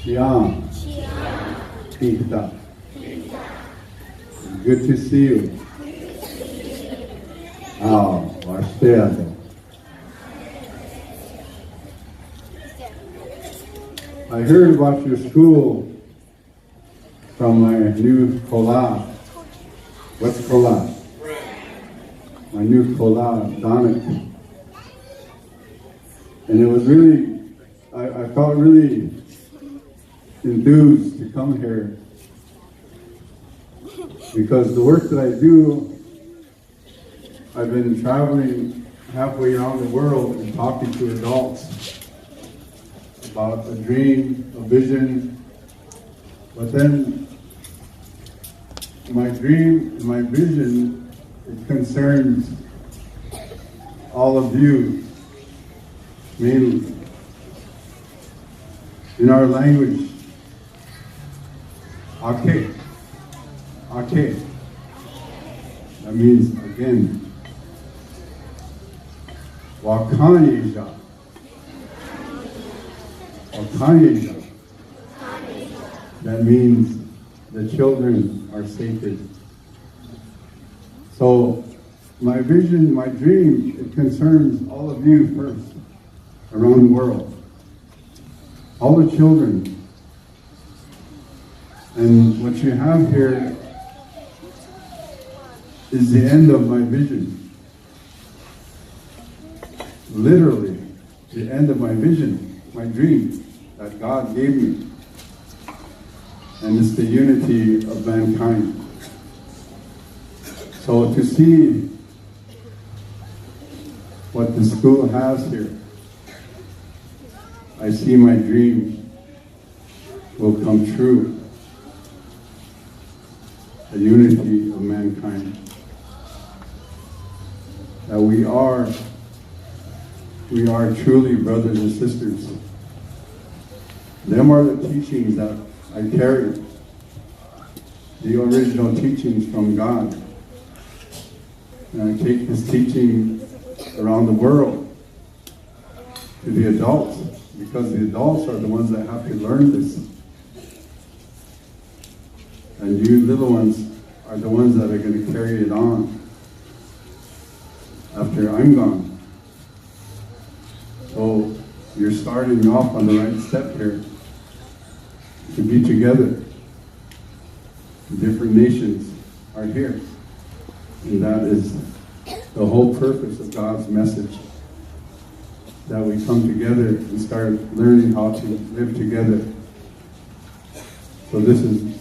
Chiang. Pita. Good to see you. Oh, Washteado. I heard about your school from my new kola. What's kola? My new kola, Donick. And it was really, I felt really enthused to come here because the work that I do, I've been traveling halfway around the world and talking to adults about a dream, a vision, but then my dream and my vision, it concerns all of you, mainly. In our language, Ake, Ake, that means again. Wakanyeja, Wakanyeja, that means the children are sacred. So my vision, my dream, it concerns all of you first, around the world. All the children. And what you have here is the end of my vision. Literally, the end of my vision, my dream that God gave me. And it's the unity of mankind. So to see what the school has here, I see my dream will come true. The unity of mankind. That we are truly brothers and sisters. Them are the teachings that I carry. The original teachings from God. And I take this teaching around the world to the adults, because the adults are the ones that have to learn this. And you little ones are the ones that are going to carry it on after I'm gone. So you're starting off on the right step here to be together. The different nations are here. And that is the whole purpose of God's message. That we come together and start learning how to live together. So this is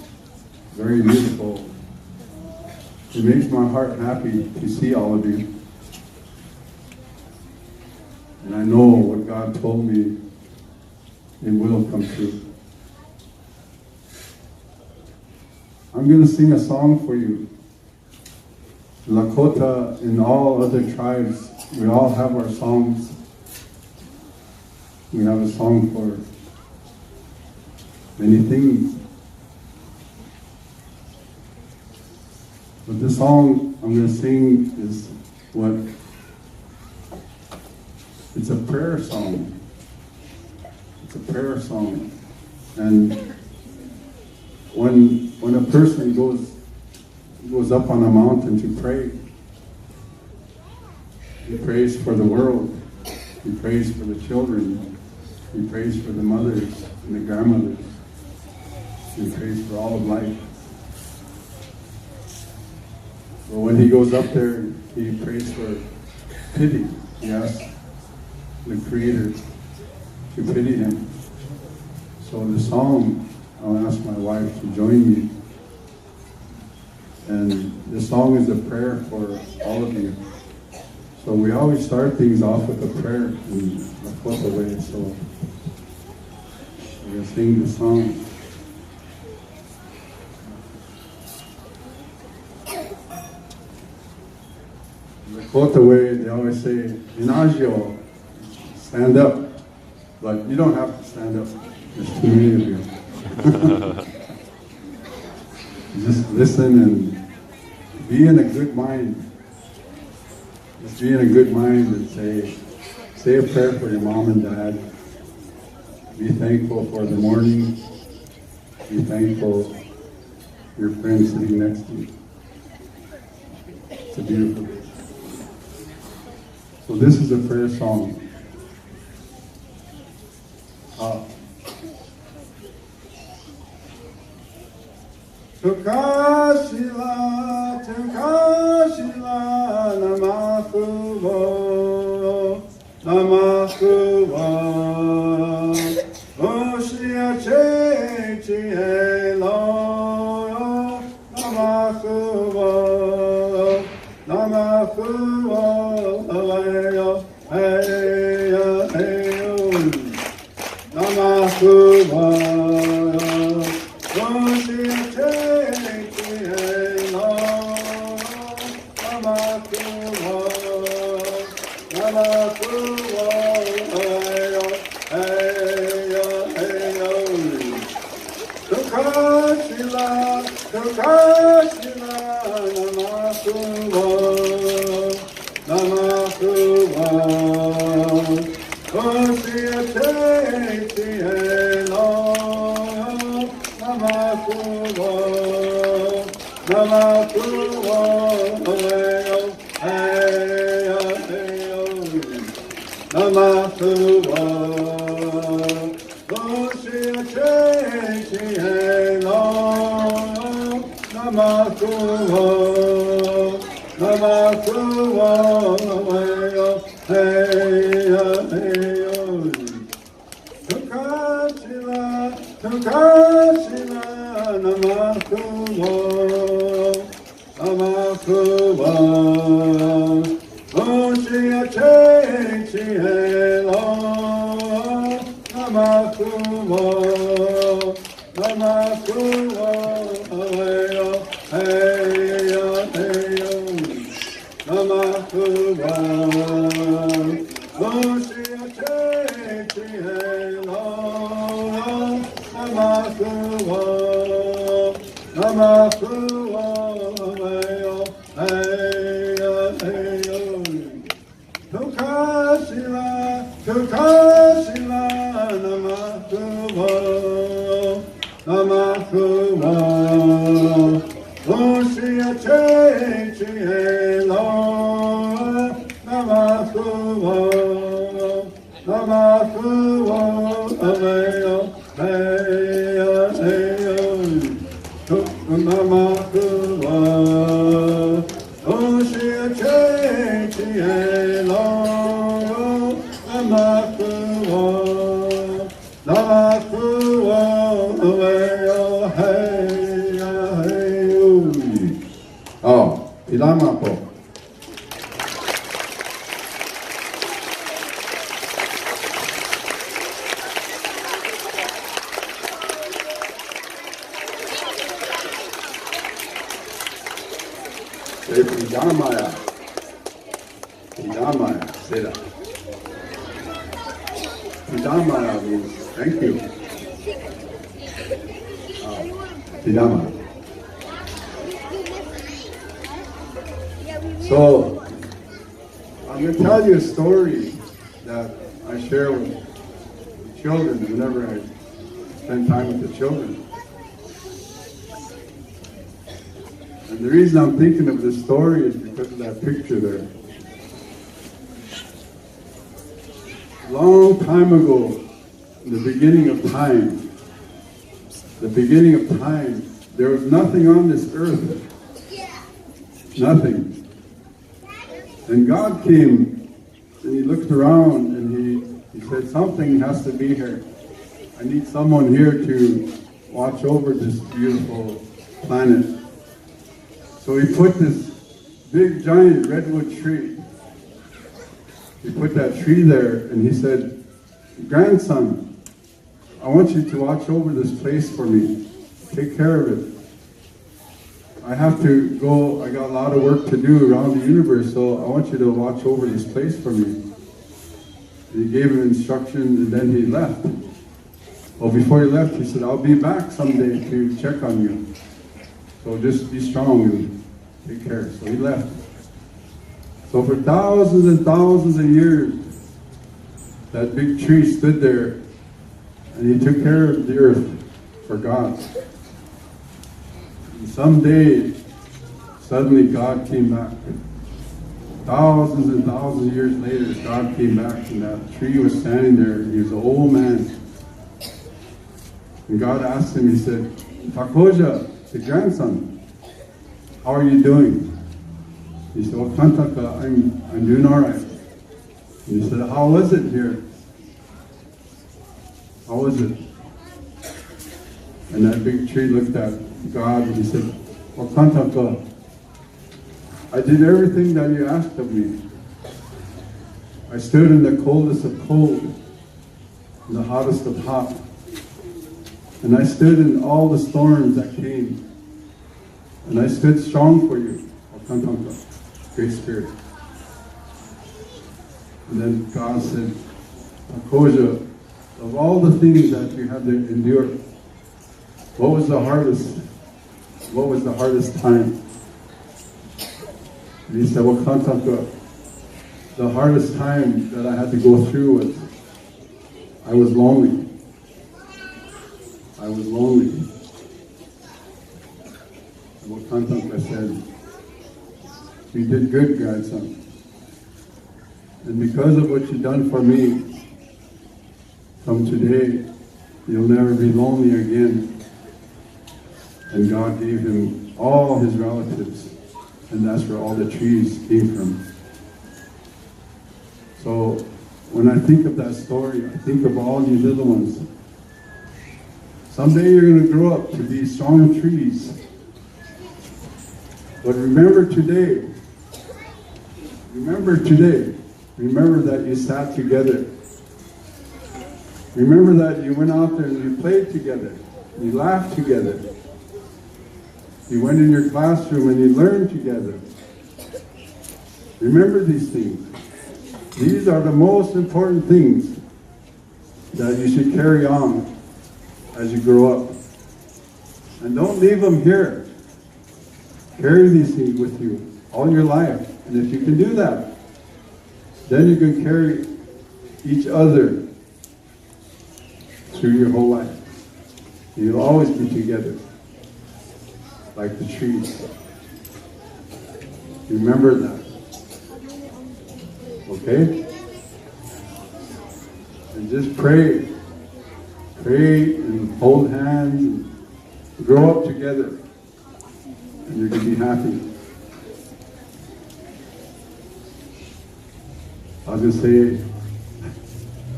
very beautiful. It makes my heart happy to see all of you. And I know what God told me, it will come true. I'm going to sing a song for you. Lakota and all other tribes, we all have our songs. We have a song for many things. But the song I'm going to sing is it's a prayer song. It's a prayer song. And when a person goes up on a mountain to pray, he prays for the world. He prays for the children. He prays for the mothers and the grandmothers. He prays for all of life. But when he goes up there, he prays for pity. He asks the Creator to pity him. So the song, I'll ask my wife to join me. And the song is a prayer for all of you. So we always start things off with a prayer in the Lakota way. So I'm going to sing the song. Lakota way, they always say, Inagio, stand up. But you don't have to stand up. There's too many of you. Just listen and be in a good mind. Just be in a good mind and say a prayer for your mom and dad. Be thankful for the morning. Be thankful for your friend sitting next to you. It's a beautiful day. So this is a prayer song. Tukashila, Tukashila, Namakuvo, Namakuvo, Oshia Chechi Elo, Namakuvo, Namakuvo, Aleyo, Heya, Heyo, Namakuvo, Oshia Chechi Elo, Namakuvo, Namakuvo, Aleyo, Heya, Heyo, Tukashila, Tukashila, Namakuvo, Namakuvo, Oshia Chechi Elo, Namakuvo, Namakuvo, Aleyo, Heya, Heyo, Namakuvo, Oshia Chechi Elo, Namakuvo, Namakuvo, Aleyo, Heya, Heyo, Tukashila, Tukashila, Namakuvo, Namakuvo, Oshia Chechi Elo, Namakuvo, Namakuvo, Aleyo, Heya, Heyo, Namakuvo, Oshia Chechi Elo, Namakuvo, Namakuvo, Aleyo, Heya, Heyo, Tukashila, Tukashila, Namakuvo, Namakuvo, Oshia Chechi Elo, Namakuvo, Namakuvo, Aleyo, Heya, Heyo, Namakuvo, Oshia Chechi Elo, Namakuvo, Namakuvo, Aleyo, Heya, Heyo. Oh, Ilama po. Say Pidamaya. Pidamaya. Say that. Pidamaya means thank you. Pidamaya. So, I'm going to tell you a story that I share with children whenever I spend time with the children. And the reason I'm thinking of this story is because of that picture there. Long time ago, in the beginning of time, there was nothing on this earth. Nothing. And God came and He looked around and He said, something has to be here. I need someone here to watch over this beautiful planet. So He put this big giant redwood tree. He put that tree there and He said, grandson, I want you to watch over this place for me. Take care of it. I have to go, I got a lot of work to do around the universe, so I want you to watch over this place for me. And He gave him instructions and then He left. Well, before He left, He said, I'll be back someday to check on you. So just be strong and take care. So He left. So for thousands and thousands of years, that big tree stood there and He took care of the earth for God. And someday, suddenly God came back. Thousands and thousands of years later, God came back and that tree was standing there. He was an old man. And God asked him, he said, Takoja, the grandson, how are you doing? He said, well, Kantaka, I'm doing all right. And he said, how was it here? How was it? And that big tree looked at God and he said, well, Kantaka, I did everything that you asked of me. I stood in the coldest of cold, in the hottest of hot. And I stood in all the storms that came. And I stood strong for you, Kantanka, Great Spirit. And then God said, Akoja, of all the things that you had to endure, what was the hardest? What was the hardest time? And he said, well, Kantanka, the hardest time that I had to go through was I was lonely. I was lonely. And what Kantanka said, you did good, grandson. And because of what you've done for me, from today, you'll never be lonely again. And God gave him all his relatives. And that's where all the trees came from. So when I think of that story, I think of all these little ones. Someday you're going to grow up to be strong trees. But remember today, remember that you sat together. Remember that you went out there and you played together. You laughed together. You went in your classroom and you learned together. Remember these things. These are the most important things that you should carry on as you grow up. And don't leave them here. Carry these things with you all your life. And if you can do that, then you can carry each other through your whole life. You'll always be together, like the trees. Remember that. Okay? And just pray. Pray and hold hands and grow up together. And you can be happy. I was going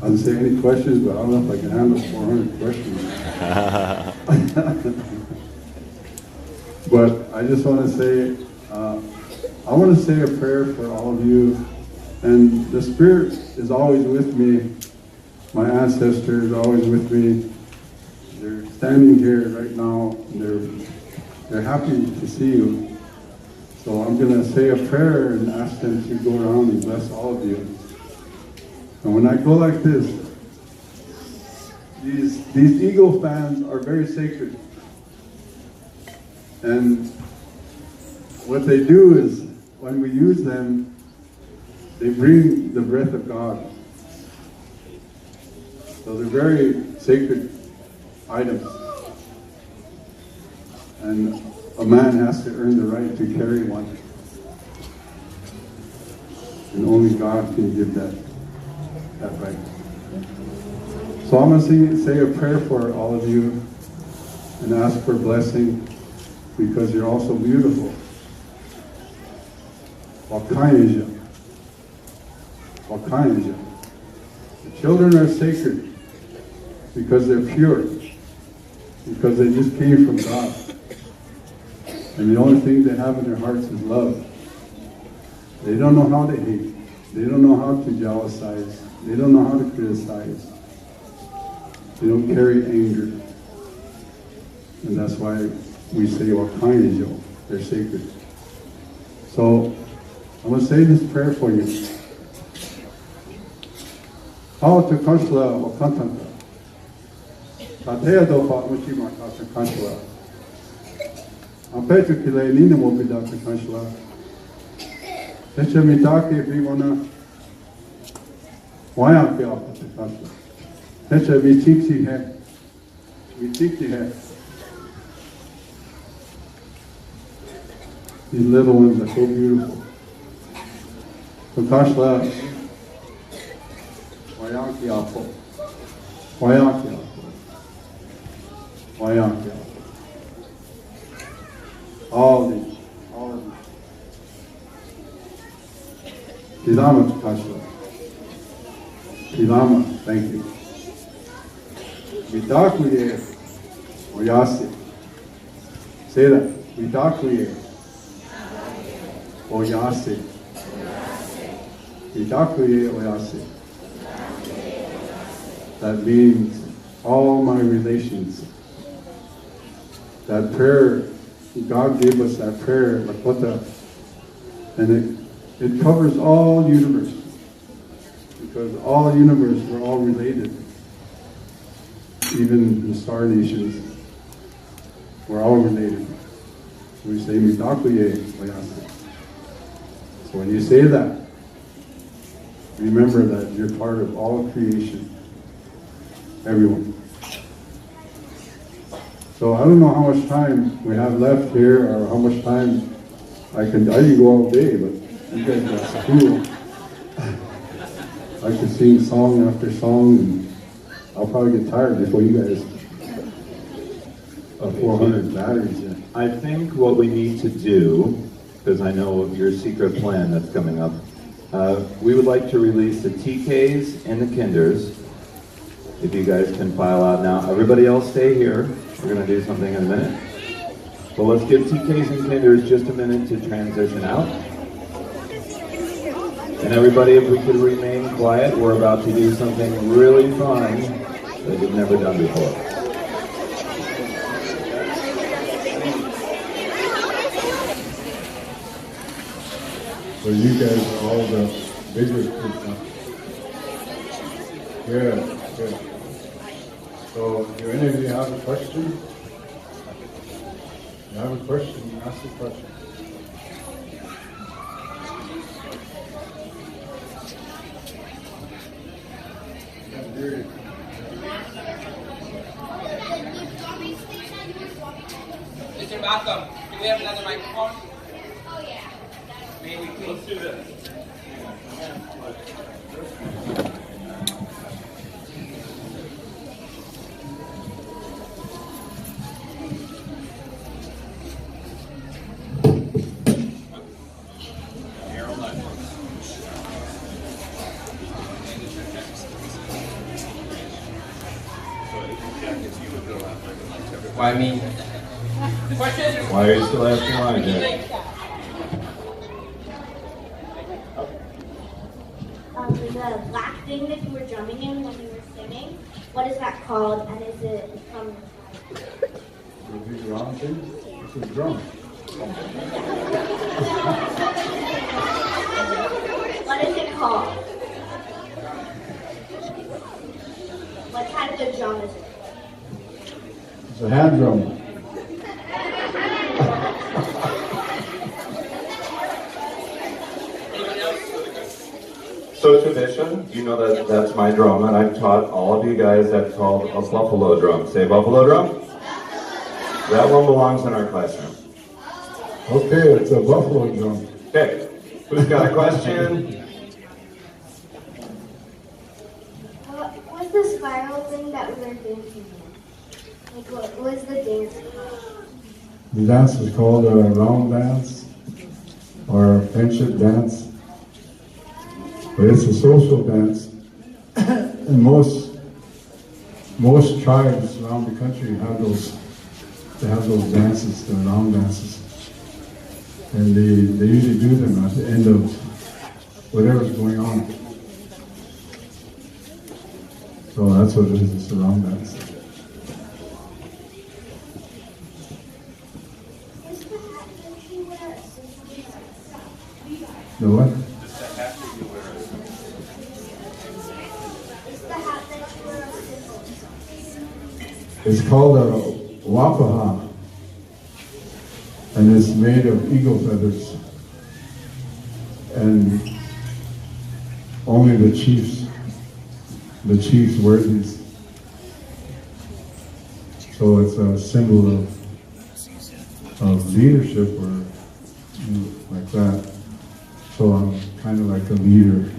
to say any questions, but I don't know if I can handle 400 questions. But I just want to say, I want to say a prayer for all of you. And the Spirit is always with me. My ancestors are always with me. They're standing here right now. And they're happy to see you. So I'm going to say a prayer and ask them to go around and bless all of you. And when I go like this, these eagle fans are very sacred. And what they do is, when we use them, they bring the breath of God. So they're very sacred items. And a man has to earn the right to carry one. And only God can give that right. So I'm going to say a prayer for all of you and ask for blessing because you're all so beautiful. Wakayanja. Wakayanja. The children are sacred because they're pure, because they just came from God. And the only thing they have in their hearts is love. They don't know how to hate. They don't know how to jealousize. They don't know how to criticize. They don't carry anger. And that's why we say Wakayanja. They're sacred. So I'm going to say this prayer for you. How to Kanshla or Kantanta. Tatea do Fatmuchima Kata Kanshla. I'm better to lay Nina will be Dr. Kanshla. Techa Mitake Vivana. Why aren't we up to Kanshla? Techa Vitiksi He. Vitiksi He. These little ones are so beautiful. Kakashla, Wayakiapo, Wayakiapo, Wayakiapo. All of these. Tilama Kakashla. Tilama, thank you. Vidakuye, Oyase. Say that. Vidakuye, Oyase. Vidakuye, Oyase. That means all my relations. That prayer, God gave us that prayer, Lakota, and it covers all universe. Because all universe, we're all related. Even the star nations, we're all related. We say, Midakuye, Oyase. So when you say that, remember that you're part of all creation. Everyone. So I don't know how much time we have left here, or how much time I can go all day, but you guys got school. I could sing song after song, and I'll probably get tired before you guys. 400 batteries. Yeah. I think what we need to do, because I know of your secret plan that's coming up, we would like to release the TKs and the Kinders. If you guys can file out now. Everybody else stay here. We're going to do something in a minute. But let's give TKs and Kinders just a minute to transition out. And everybody, if we could remain quiet, we're about to do something really fun that we've never done before. So you guys are all the bigger kids now. Good, good. So, do any of you have a question? You have a question, ask a question. Mr. Malcolm, do we have another microphone? Oh yeah. May we please? Let's do this. Why me? Why are you still asking why, Jack? The black thing that you were drumming in when you were singing, what is that called, and is it from The big round thing? It's a drum. What is it called? What type of drum is it? It's a hand drum. So tradition, you know that that's my drum, and I've taught all of you guys that's called a buffalo drum. Say buffalo drum. That one belongs in our classroom. Okay, it's a buffalo drum. Okay, who's got a question? What's the spiral thing that we were dancing in? Like, what was the dance called? The dance is called a round dance or a friendship dance. But it's a social dance. And most tribes around the country have those dances, the round dances. And they usually do them at the end of whatever's going on. So that's what it is, it's a round dance. The what? It's called a wapaha, and it's made of eagle feathers. And only the chiefs wear these. So it's a symbol of leadership, or So I'm kind of like a leader.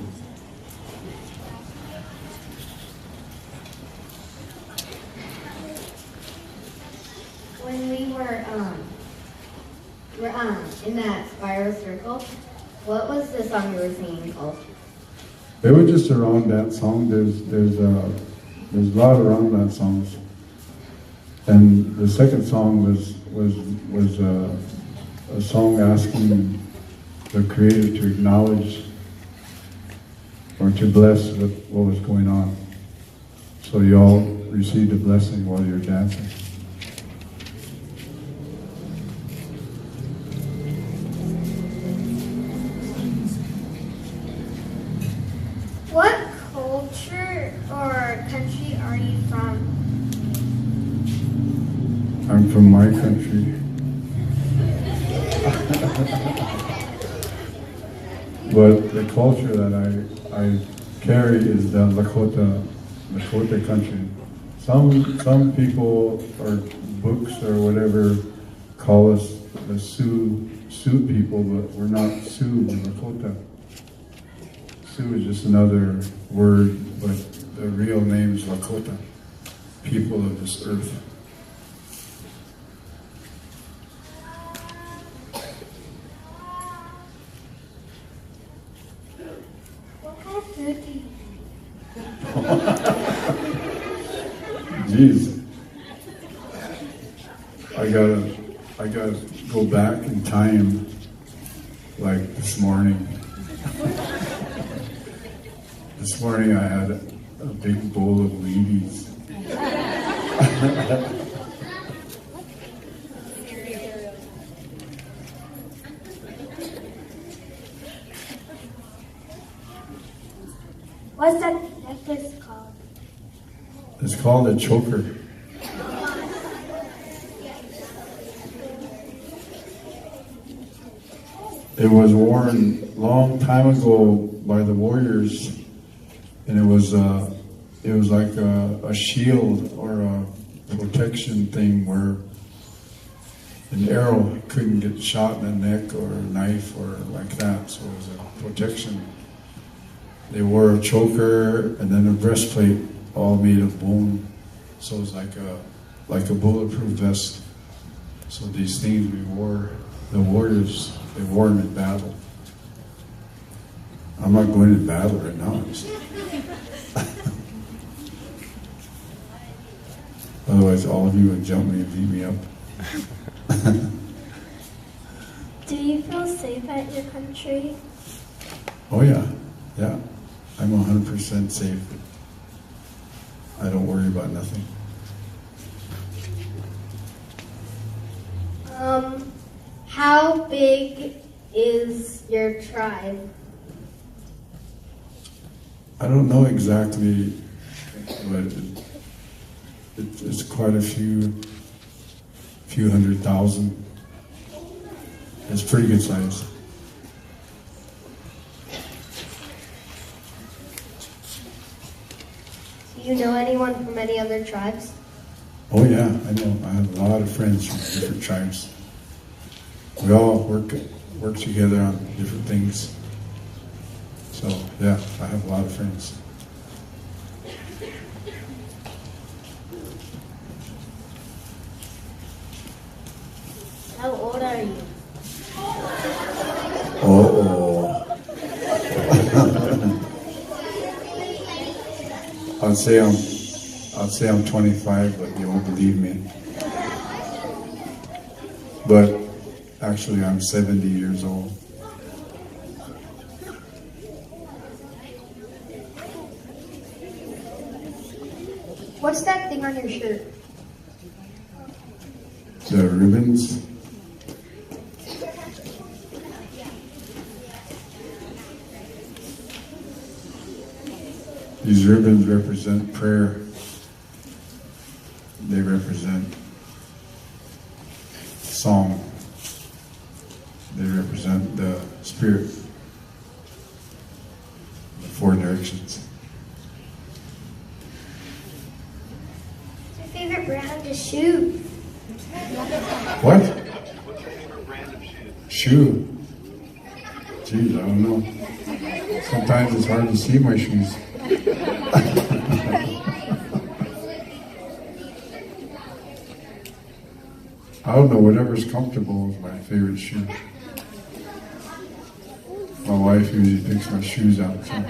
When we were in that spiral circle, what was the song you were singing called? They were just around that song. There's a lot around that songs. And the second song was a song asking the Creator to acknowledge or to bless what was going on. So you all received a blessing while you're dancing. What culture or country are you from? I'm from my country. But the culture that I carry is the Lakota country. Some people or books or whatever call us the Sioux people, but we're not Sioux, we're Lakota. Sioux is just another word, but the real name is Lakota, people of this earth. What kind of food do you eat? Jeez. I gotta go back in time, like this morning. This morning I had a big bowl of Wheaties. What's that necklace called? It's called a choker. It was worn long time ago by the warriors, and it was like a shield or a protection thing where an arrow couldn't get shot in the neck or a knife or like that. So it was a protection. They wore a choker and then a breastplate, all made of bone. So it was like a bulletproof vest. So these things we wore, the warriors, they wore them in battle. I'm not going to battle right now. Otherwise, all of you would jump me and beat me up. Do you feel safe at your country? Oh yeah. I'm 100% safe. I don't worry about nothing. How big is your tribe? I don't know exactly, but it's quite a few hundred thousand. It's pretty good size. Do you know anyone from any other tribes? Oh yeah, I know. I have a lot of friends from different tribes. We all work together on different things. So yeah, I have a lot of friends. How old are you? Oh. I'd say I'm 25, but you won't believe me. But actually, I'm 70 years old. What's that thing on your shirt? The ribbons. These ribbons represent prayer. They represent song. They represent the spirit, the four directions. What's your favorite brand of shoes? What? Shoe. Geez, I don't know. Sometimes it's hard to see my shoes. I don't know, whatever's comfortable is my favorite shoe. My wife usually picks my shoes out. So.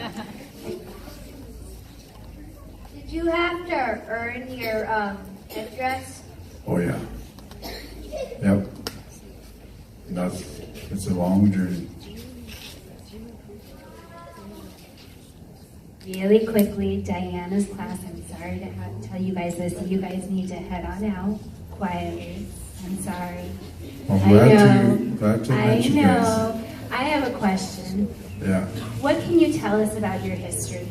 Did you have to earn your address? Oh yeah. Yep. It's a long journey. Really quickly, Diana's class, I'm sorry to have to tell you guys this, you guys need to head on out quietly. I'm sorry. Well, glad to I meet you know. guys. I have a question. Yeah. What can you tell us about your history?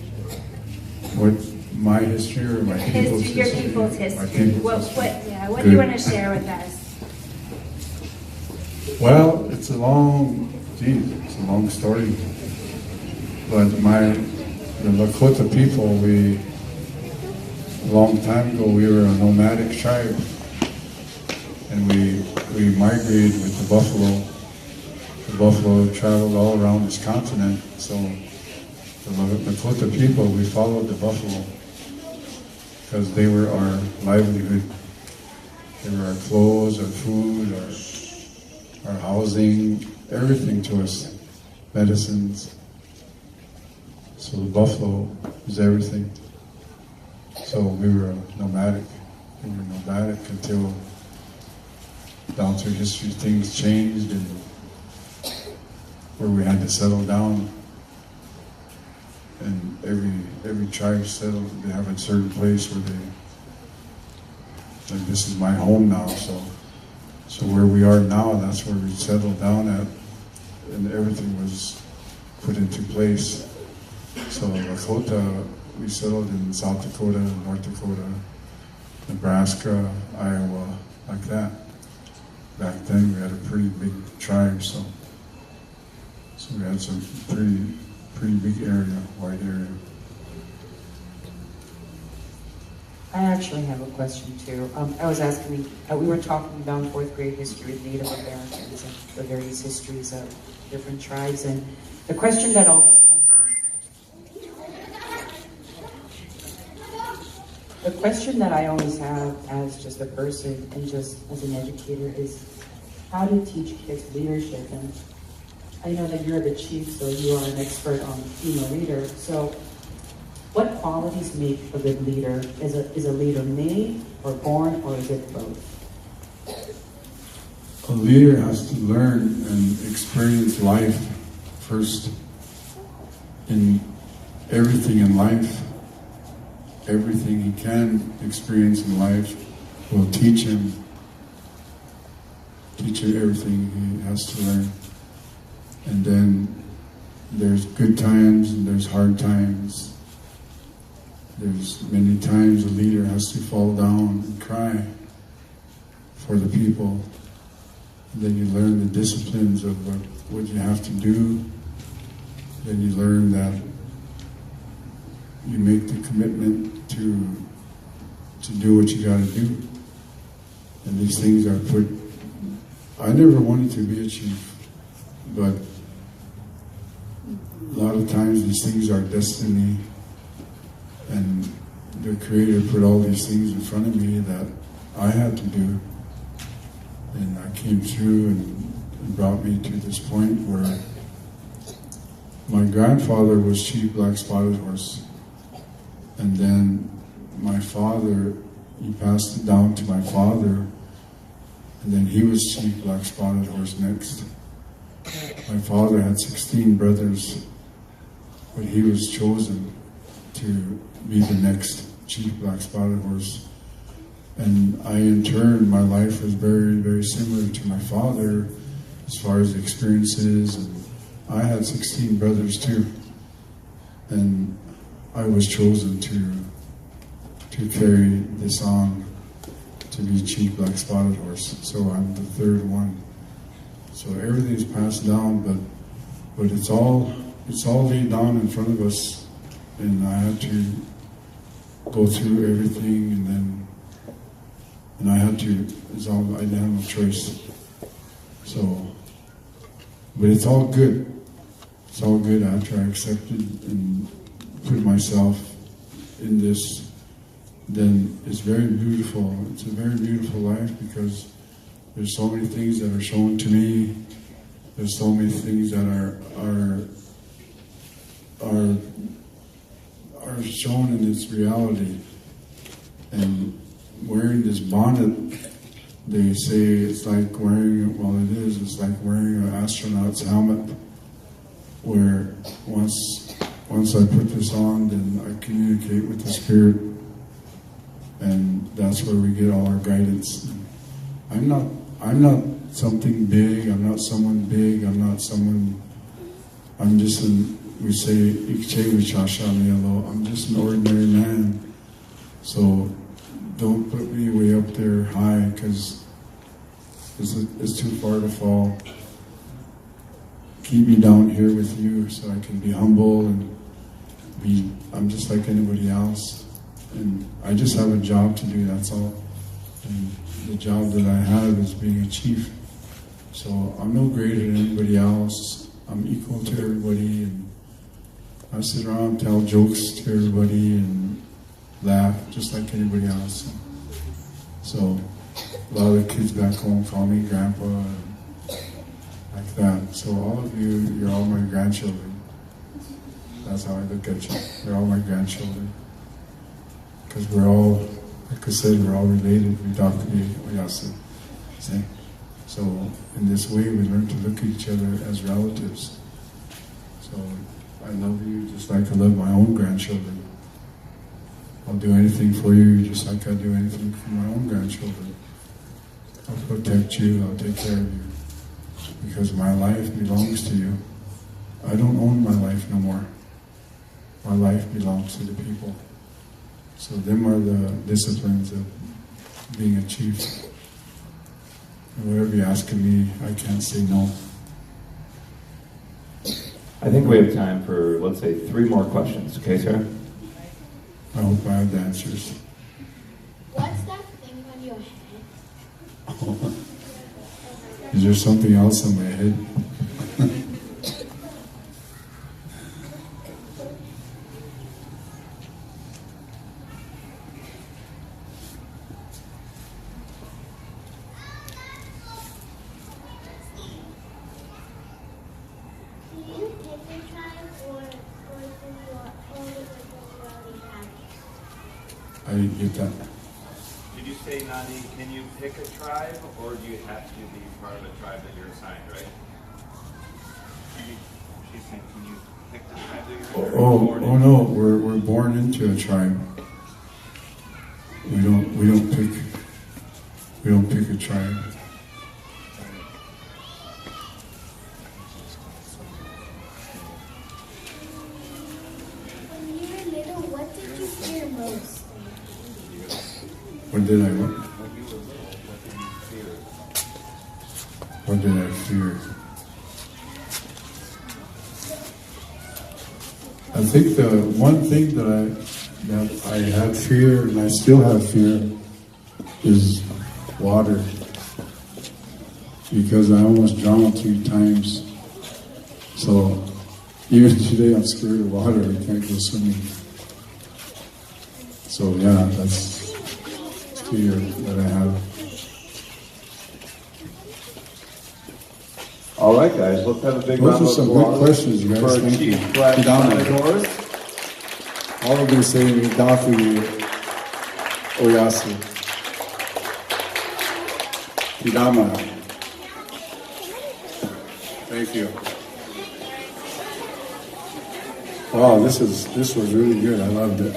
What, my history or my people's history? Your people's history. My people's What history. do you want to share with us? Well, it's a long story. But the Lakota people, a long time ago, we were a nomadic tribe. And we migrated with the buffalo. The buffalo traveled all around this continent. So the Lakota people, we followed the buffalo because they were our livelihood. They were our clothes, our food, our housing, everything to us, medicines. So the buffalo was everything. So we were nomadic. We were nomadic until down through history things changed and where we had to settle down. And every tribe settled, they have a certain place where like this is my home now, so where we are now, that's where we settled down at, and everything was put into place. So Lakota, we settled in South Dakota, North Dakota, Nebraska, Iowa, like that. Back then we had a pretty big tribe, so we had some pretty big area, wide area. I actually have a question too. I was asking, we were talking about in fourth grade history of Native Americans and the various histories of different tribes, and the question that I always have as just a person and just as an educator is how to teach kids leadership. And I know that you're the chief, so you are an expert on female leader. So what qualities make a good leader? Is a leader made or born, or is it both? A leader has to learn and experience life first. In everything in life, everything he can experience in life will teach him everything he has to learn. And then there's good times and there's hard times. There's many times a leader has to fall down and cry for the people. And then you learn the disciplines of what you have to do. Then you learn that you make the commitment to do what you got to do. And these things are put. I never wanted to be a chief, but a lot of times these things are destiny, and the Creator put all these things in front of me that I had to do, and I came through and brought me to this point where my grandfather was Chief Black Spotted Horse, and then my father, he passed it down to my father, and then he was Chief Black Spotted Horse next. My father had 16 brothers, but he was chosen to be the next Chief Black Spotted Horse. And I, in turn, my life was very, very similar to my father as far as experiences. And I had 16 brothers too. And I was chosen to carry this on, to be Chief Black Spotted Horse. So I'm the third one. So everything's passed down, but it's all laid down in front of us, and I had to go through everything, and I had to. I didn't have no choice. So, but it's all good. it's all good after I accepted and put myself in this. Then it's very beautiful. It's a very beautiful life because there's so many things that are shown to me. There's so many things that are shown in its reality. And wearing this bonnet, they say it's like wearing, well it is, it's like wearing an astronaut's helmet, where once I put this on, then I communicate with the Spirit, and that's where we get all our guidance. I'm not something big, I'm not someone big, I'm just we say, I'm just an ordinary man. So don't put me way up there high, because it's too far to fall. Keep me down here with you so I can be humble and I'm just like anybody else. And I just have a job to do, that's all. And the job that I have is being a chief. So I'm no greater than anybody else. I'm equal to everybody, and I sit around and tell jokes to everybody and laugh just like anybody else. So a lot of the kids back home call me Grandpa and like that. So all of you, you're all my grandchildren. That's how I look at you. You're all my grandchildren. Because we're all, like I said, we're all related. We talk to me, see? So in this way, we learn to look at each other as relatives. So I love you just like I love my own grandchildren. I'll do anything for you just like I do anything for my own grandchildren. I'll protect you, I'll take care of you. Because my life belongs to you. I don't own my life no more. My life belongs to the people. So them are the disciplines of being a chief. And whatever you're asking me, I can't say no. I think we have time for, let's say, 3 more questions. Okay, sir? I hope I have the answers. What's that thing on your head? Is there something else on my head? Do you pick a tribe or do you already have it? I didn't get that. Did you say, Nani, can you pick a tribe, or do you have to be part of a tribe that you're assigned, right? She's saying, can you pick the tribe that you're assigned? Oh no, we're born into a tribe. We don't pick a tribe. When you were little, what did you fear most? What did I what? What did I fear? I think the one thing that I had fear, and I still have fear, is water. Because I almost drowned 3 times. So even today I'm scared of water. I can't go swimming. So yeah, that's fear that I have. All right, guys, let's have a big Those round are of some applause good questions, guys. for Thank you. Chief Brad Kidama. Doors. All of them saying Dafi Oyasi. Kidama. Thank you. Wow, this was really good. I loved it.